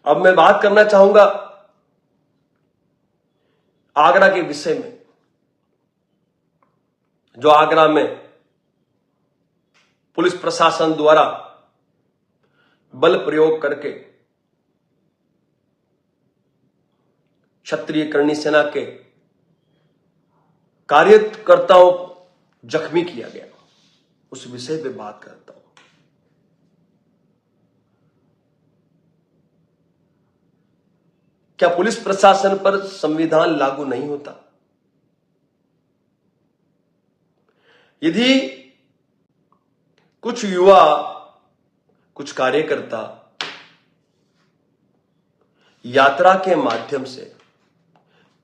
अब मैं बात करना चाहूंगा आगरा के विषय में। जो आगरा में पुलिस प्रशासन द्वारा बल प्रयोग करके क्षत्रिय करणी सेना के कार्यकर्ताओं को जख्मी किया गया, उस विषय पे बात करता हूं। क्या पुलिस प्रशासन पर संविधान लागू नहीं होता? यदि कुछ युवा, कुछ कार्यकर्ता यात्रा के माध्यम से,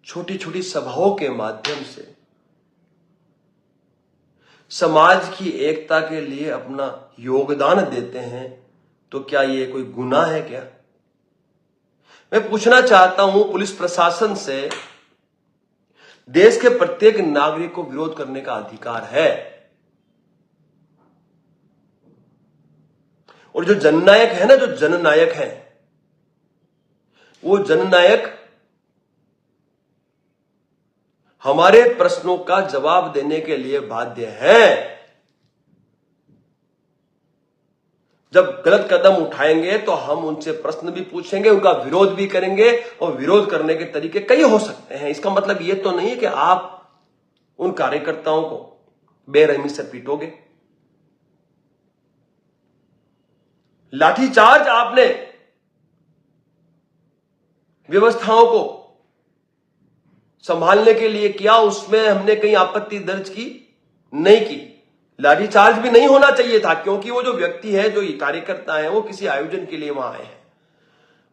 छोटी छोटी सभाओं के माध्यम से समाज की एकता के लिए अपना योगदान देते हैं, तो क्या यह कोई गुनाह है क्या? मैं पूछना चाहता हूं पुलिस प्रशासन से, देश के प्रत्येक नागरिक को विरोध करने का अधिकार है, और जो जननायक है ना, जो जननायक है, वो जननायक हमारे प्रश्नों का जवाब देने के लिए बाध्य है। जब गलत कदम उठाएंगे तो हम उनसे प्रश्न भी पूछेंगे, उनका विरोध भी करेंगे, और विरोध करने के तरीके कई हो सकते हैं। इसका मतलब यह तो नहीं है कि आप उन कार्यकर्ताओं को बेरहमी से पीटोगे। लाठीचार्ज आपने व्यवस्थाओं को संभालने के लिए किया, उसमें हमने कहीं आपत्ति दर्ज की नहीं की। लाठीचार्ज भी नहीं होना चाहिए था, क्योंकि वो जो व्यक्ति है, जो कार्यकर्ता है, वो किसी आयोजन के लिए वहां आए हैं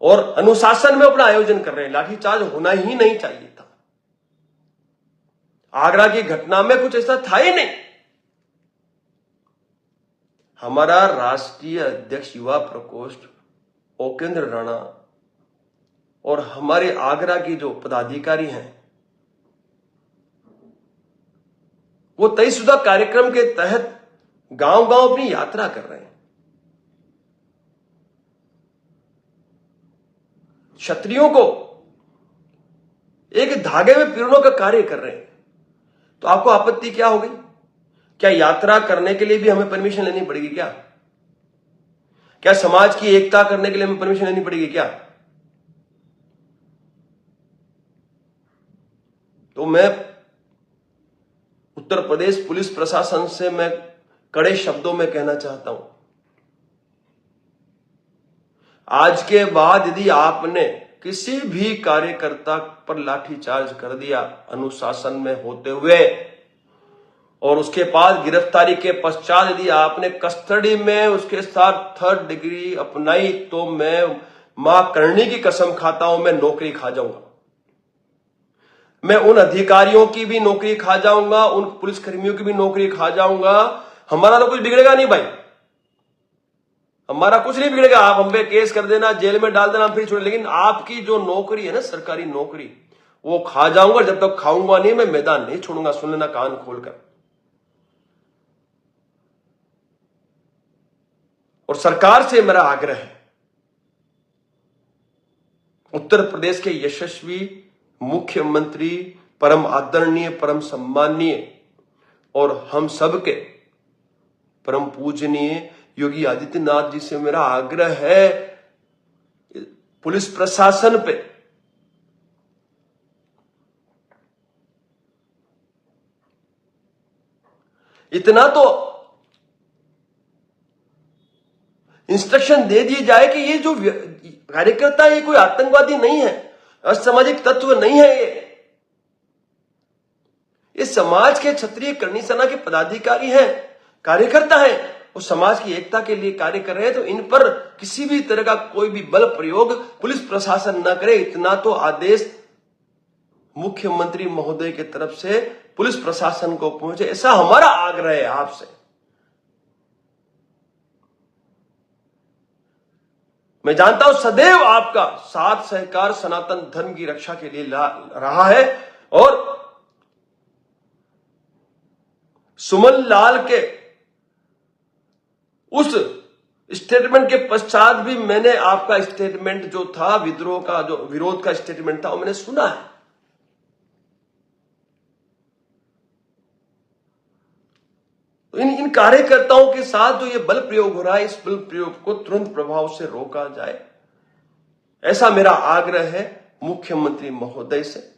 और अनुशासन में अपना आयोजन कर रहे हैं। लाठीचार्ज होना ही नहीं चाहिए था। आगरा की घटना में कुछ ऐसा था ही नहीं। हमारा राष्ट्रीय अध्यक्ष युवा प्रकोष्ठ ओकेंद्र राणा और हमारे आगरा की जो पदाधिकारी हैं, वो तयशुदा कार्यक्रम के तहत गांव गांव अपनी यात्रा कर रहे हैं। क्षत्रियों को एक धागे में पिरोने का कार्य कर रहे हैं। तो आपको आपत्ति क्या हो गई? क्या यात्रा करने के लिए भी हमें परमिशन लेनी पड़ेगी क्या? क्या समाज की एकता करने के लिए हमें परमिशन लेनी पड़ेगी क्या? तो मैं उत्तर प्रदेश पुलिस प्रशासन से मैं कड़े शब्दों में कहना चाहता हूं, आज के बाद यदि आपने किसी भी कार्यकर्ता पर लाठीचार्ज कर दिया अनुशासन में होते हुए, और उसके बाद गिरफ्तारी के पश्चात यदि आपने कस्टडी में उसके साथ 3rd डिग्री अपनाई, तो मैं मां करणी की कसम खाता हूं, मैं नौकरी खा जाऊंगा। मैं उन अधिकारियों की भी नौकरी खा जाऊंगा, उन पुलिसकर्मियों की भी नौकरी खा जाऊंगा। हमारा तो कुछ बिगड़ेगा नहीं भाई, हमारा कुछ नहीं बिगड़ेगा। आप हम पे केस कर देना, जेल में डाल देना, फिर छोड़, लेकिन आपकी जो नौकरी है ना, सरकारी नौकरी, वो खा जाऊंगा। जब तक खाऊंगा नहीं, मैं मैदान नहीं छोड़ूंगा। सुन लेना कान खोलकर। और सरकार से मेरा आग्रह है, उत्तर प्रदेश के यशस्वी मुख्यमंत्री, परम आदरणीय, परम सम्माननीय और हम सबके परम पूजनीय योगी आदित्यनाथ जी से मेरा आग्रह है, पुलिस प्रशासन पे इतना तो इंस्ट्रक्शन दे दिए जाए कि ये जो कार्यकर्ता है, ये कोई आतंकवादी नहीं है, असामाजिक तत्व नहीं है। ये समाज के क्षत्रिय करणी सेना के पदाधिकारी हैं, कार्यकर्ता हैं, वो समाज की एकता के लिए कार्य कर रहे हैं। तो इन पर किसी भी तरह का कोई भी बल प्रयोग पुलिस प्रशासन न करे, इतना तो आदेश मुख्यमंत्री महोदय की तरफ से पुलिस प्रशासन को पहुंचे, ऐसा हमारा आग्रह है आपसे। मैं जानता हूं सदैव आपका साथ सहकार सनातन धर्म की रक्षा के लिए रहा है, और सुमन लाल के उस स्टेटमेंट के पश्चात भी मैंने आपका स्टेटमेंट जो था, विद्रोह का जो विरोध का स्टेटमेंट था, वो मैंने सुना है। तो इन कार्यकर्ताओं के साथ जो ये बल प्रयोग हो रहा है, इस बल प्रयोग को तुरंत प्रभाव से रोका जाए, ऐसा मेरा आग्रह है मुख्यमंत्री महोदय से।